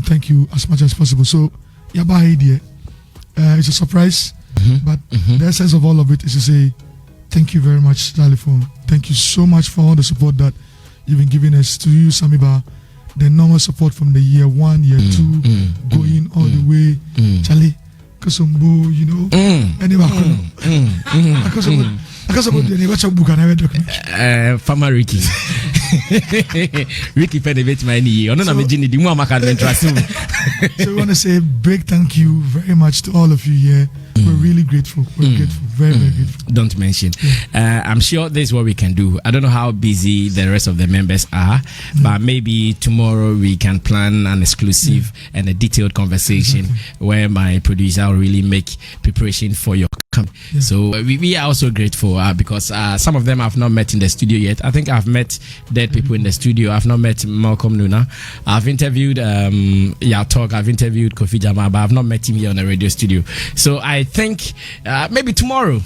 thank you as much as possible. So, Yaba idea. It's a surprise, but the essence of all of it is to say thank you very much, Zylofon. Thank you so much for all the support that you've been giving us. To you, Samiba, the normal support from the year 1, year 2, going all the way. Charlie, Kosombo, Farmer Ricky. Ricky Penny my knee. So we want to say big thank you very much to all of you here. We're really grateful. We're grateful. Very, very grateful. Don't mention. I'm sure this is what we can do. I don't know how busy the rest of the members are, but maybe tomorrow we can plan an exclusive and a detailed conversation where my producer will really make preparation for your coming. So we are also grateful because some of them I've not met in the studio yet. I think I've met dead people in the studio. I've not met Malcom Nuna. I've interviewed Talk. I've interviewed Kofi Jamar, but I've not met him here on the radio studio. So I think maybe tomorrow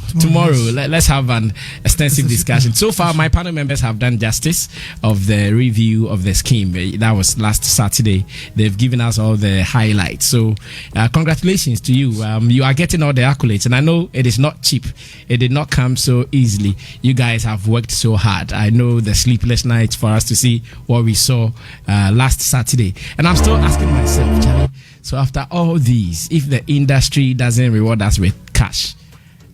let's have an extensive discussion. So far my panel members have done justice of the review of the scheme. That was last Saturday. They've given us all the highlights. So congratulations to you. You are getting all the accolades, and I know it is not cheap. It did not come so easily. You guys have worked so hard. I know the sleepless nights for us to see what we saw last Saturday, and I'm still asking myself, Charlie, so after all these, if the industry doesn't reward us with cash,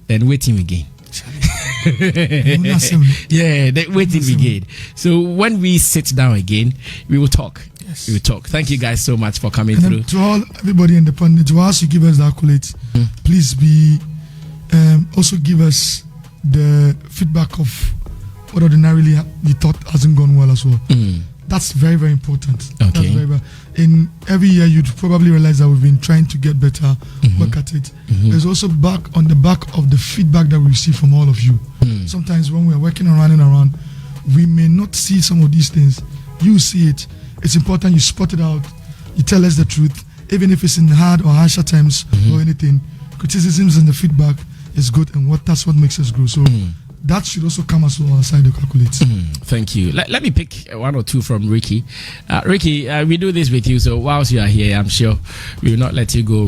then waiting again. Waiting again. So when we sit down again, we will talk. We will talk. Thank you guys so much for coming through. To all everybody in the panel, to us you give us the accolades, please be also give us the feedback of what ordinarily we thought hasn't gone well as well. That's very, very important. Okay. In every year, you'd probably realize that we've been trying to get better, work at it. There's also on the back of the feedback that we receive from all of you. Sometimes when we're working and running around, we may not see some of these things. You see it. It's important you spot it out. You tell us the truth, even if it's in hard or harsher times or anything. Criticisms and the feedback is good, and that's what makes us grow. So that should also come as well aside the calculates. Thank you. Let me pick one or two from Ricky. Ricky, we do this with you, so whilst you are here, I'm sure we will not let you go.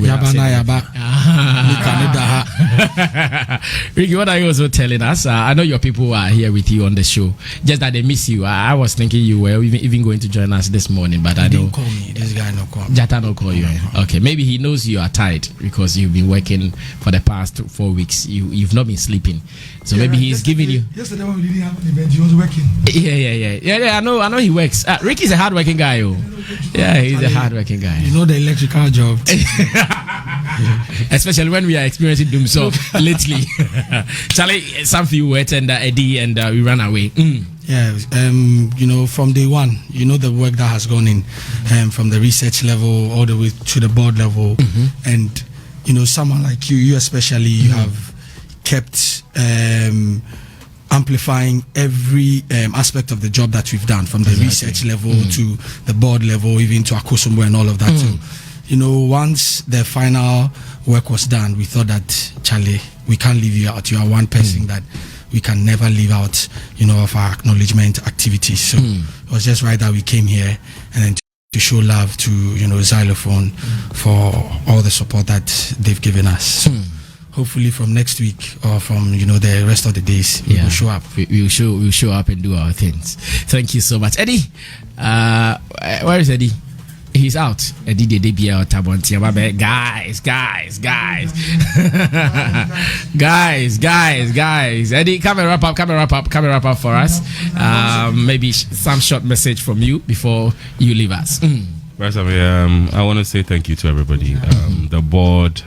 Ricky, what are you also telling us? I know your people are here with you on the show. Just that they miss you. I was thinking you were even going to join us this morning, but I don't call me. This guy no call me. Jata no call you. Okay, maybe he knows you are tired because you've been working for the past 4 weeks. You've not been sleeping, so maybe he's giving you. Yesterday when we didn't have an event, he was working. Yeah. I know he works. Ricky's a hardworking guy. Yeah, he's a hardworking guy. You know the electrical job. Especially when we are experiencing doom so lately. Charlie, some few words and Eddie and we ran away. Yeah, you know, from day one, you know the work that has gone in, from the research level all the way to the board level, and you know, someone like you especially, you have kept amplifying every aspect of the job that we've done, from the research level to the board level, even to Akosombo and all of that too. You know, once the final work was done, we thought that, Charlie, we can't leave you out. You are one person that we can never leave out, you know, of our acknowledgement activities. So it was just right that we came here and then to show love to, you know, Zylofon for all the support that they've given us. So hopefully from next week or from, you know, the rest of the days, we will show up. We'll show up and do our things. Thank you so much. Eddie, where is Eddie? He's out. Eddie Guys. Eddie, come and wrap up for us. Maybe some short message from you before you leave us. Right, I want to say thank you to everybody. The board,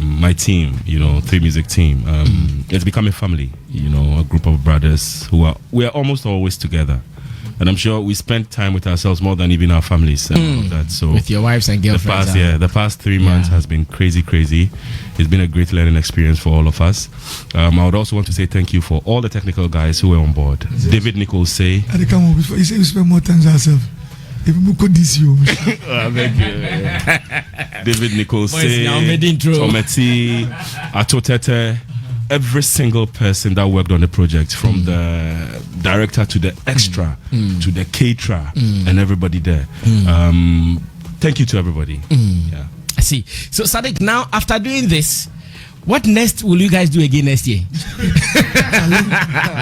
my team, you know, 3Music team. It's become a family, you know, a group of brothers we are almost always together. And I'm sure we spend time with ourselves more than even our families and all of that. So with your wives and girlfriends. The past 3 months has been crazy. It's been a great learning experience for all of us. I would also want to say thank you for all the technical guys who were on board. David Nichols say. I come on before you say we spend more time ourselves. If we could this you. Thank you. David Nichols say. Tometi, Atotete. Every single person that worked on the project, from the director to the extra to the caterer and everybody there. Thank you to everybody. Yeah. I see. So Sadiq, now after doing this, what next will you guys do again next year?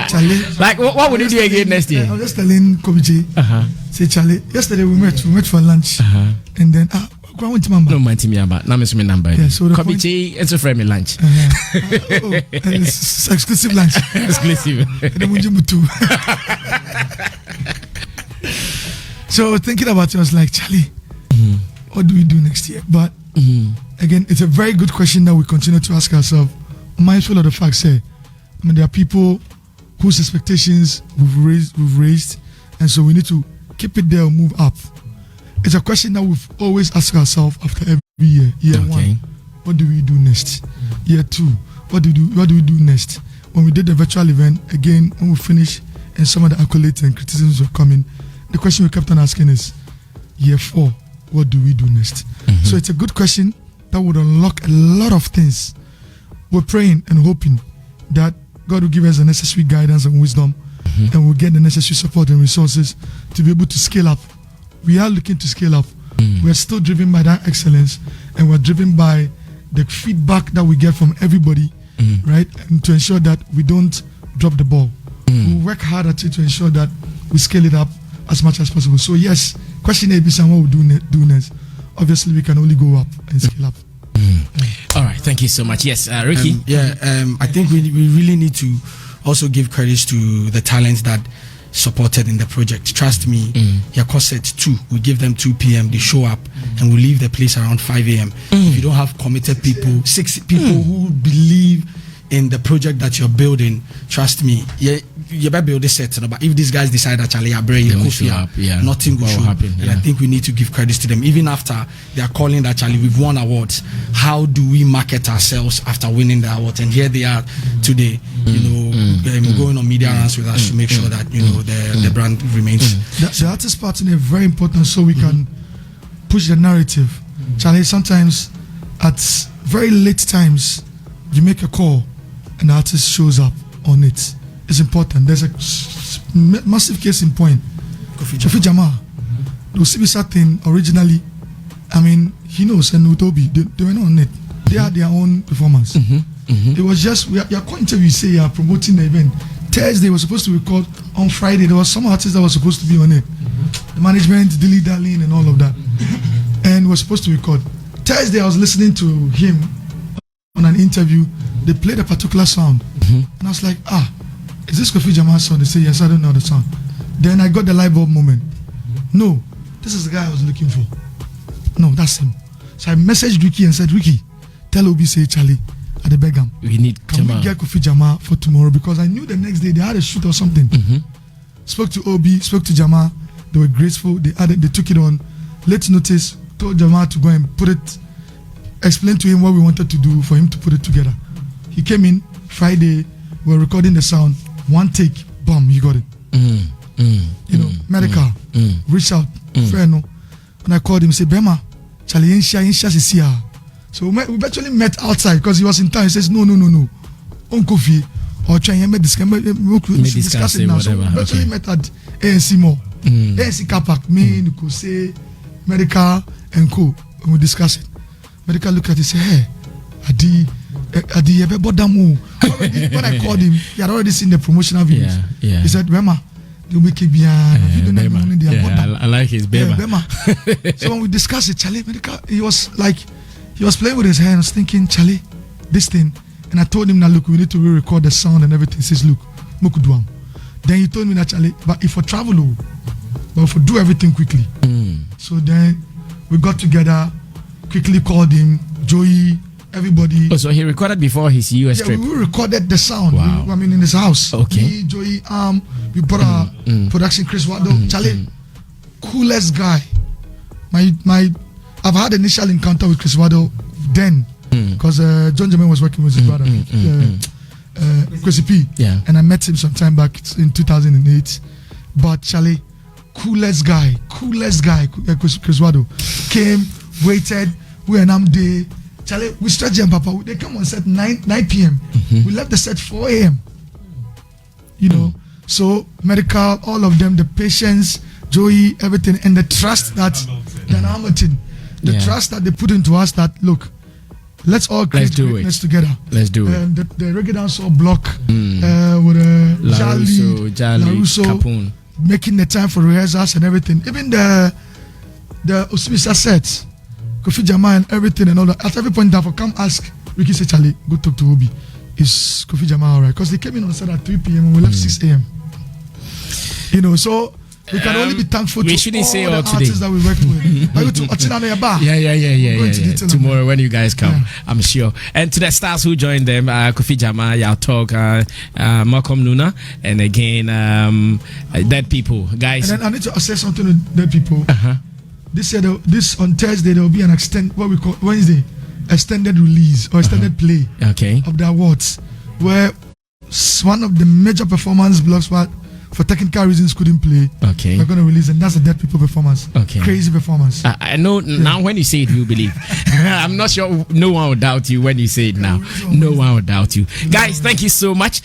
Charlie. Like what will you do again next year? I was just telling Kofi, say Charlie, yesterday we met for lunch, and then no mind me about now my number. Yeah, so Kofi it's a friendly lunch. It's exclusive lunch. Exclusive. So thinking about it, I was like, Charlie, what do we do next year? But again, it's a very good question that we continue to ask ourselves, mindful of the fact, there are people whose expectations we've raised, and so we need to keep it there and move up. It's a question that we've always asked ourselves after every year. Year one, what do we do next? Year two, what do we do next? When we did the virtual event, again, when we finished and some of the accolades and criticisms were coming, the question we kept on asking is, year four, what do we do next? So it's a good question that would unlock a lot of things. We're praying and hoping that God will give us the necessary guidance and wisdom, and we'll get the necessary support and resources to be able to scale up. We are looking to scale up. We're still driven by that excellence, and we're driven by the feedback that we get from everybody, right? And to ensure that we don't drop the ball. We work hard at it to ensure that we scale it up as much as possible. So yes, question A, what we do next? Obviously, we can only go up and scale up. All right, thank you so much. Yes, Ricky. I think we really need to also give credit to the talents that supported in the project. Trust me, your course at 2, we give them 2 p.m. they show up and we leave the place around 5 a.m. If you don't have committed people, 6 people who believe in the project that you're building, trust me, you better build this set. But if these guys decide that Charlie Kofi, nothing will show happen. And I think we need to give credit to them. Even after they are calling that Charlie, we've won awards. How do we market ourselves after winning the award? And here they are today, going on media rounds with us to make sure that the brand remains. The artist part is very important, so we can push the narrative. Charlie, sometimes at very late times, you make a call and the artist shows up on it. It's important. There's a massive case in point. Kofi Jamar. The Osibisa thing originally, he knows, and Utobi, they were not on it. They had their own performance. It was just we are interview say you are promoting the event. Thursday was supposed to record. On Friday there was some artists that was supposed to be on it. The management, dilly dallying and all of that, and was supposed to record. Thursday I was listening to him on an interview. They played a particular sound, and I was like, is this Kofi Jamar's sound? They say yes. I don't know the sound. Then I got the light bulb moment. No, this is the guy I was looking for. No, that's him. So I messaged Ricky and said, Ricky, tell Obi say Charlie at the Begum. We need Can we get Kofi Jamar for tomorrow? Because I knew the next day they had a shoot or something. Spoke to Obi, spoke to Jamar. They were graceful. They took it on. Let's notice. Told Jamar to go and put it. Explain to him what we wanted to do for him to put it together. He came in Friday. We were recording the sound. One take, boom, he got it. You know, medical. Reach out. Fair no. When I called him, say Bema, Charlie, is here. So we actually met outside because he was in town. He says, no. Uncle Kofi or trying to discuss it now. So we actually met at ANC Mall. ANC car park. Me, Nico say medical and co. And we discuss it. Medical look at it, say, hey, Adi, when I called him, he had already seen the promotional videos. He said, Bema, they'll make it beyond. I like his Bema. So when we discussed it, Charlie, Medical, he was playing with his hands, thinking, Charlie, this thing. And I told him, now look, we need to re-record the sound and everything. He says, look, Mokuduam. Then he told me that, Charlie, but if we travel, but if we do everything quickly. So then we got together, quickly called him, Joey, everybody. Oh, so he recorded before his US trip? Yeah, we recorded the sound. Wow. In his house. Okay. Me, Joey, we brought our production, Chris Wado. Charlie, coolest guy. I've had initial encounter with Chris Wado then, because John Jamar was working with his brother, Chrissy P. Yeah. And I met him sometime back in 2008. But Charlie, coolest guy, Chris Wado came, waited, we and I'm there. Charlie, we stretch them, Papa. They come on set 9 p.m. We left the set 4 a.m. You know, so medical, all of them, the patience, Joey, everything, and the trust that Hamilton, the trust that they put into us. That look, let's all create greatness together. Let's do it. The reggae dancehall block with LaRusso, Capone, making the time for rehearsals and everything. Even the Osibisa sets. Kofi Jamar and everything and all that. At every point, therefore, come ask Ricky, say, Charlie, go talk to Obi. Is Kofi Jamar alright? Because they came in on set at 3 p.m. and we left 6 a.m. You know, so we can only be thankful to all the artists that we worked with. Yeah. Tomorrow when you guys come, I'm sure. And to the stars who joined them, Kofi Jamar, Yao Talk, Malcom, Nuna, and again, Dead People, guys. And then I need to say something to Dead People. This on Thursday there will be an Wednesday extended release or extended play of the awards, where one of the major performance blocks for technical reasons couldn't play. We're going to release, and that's the Dead People performance. Crazy performance. I know now when you say it, you believe. I'm not sure no one will doubt you when you say it now. No one will doubt you. Guys, thank you so much.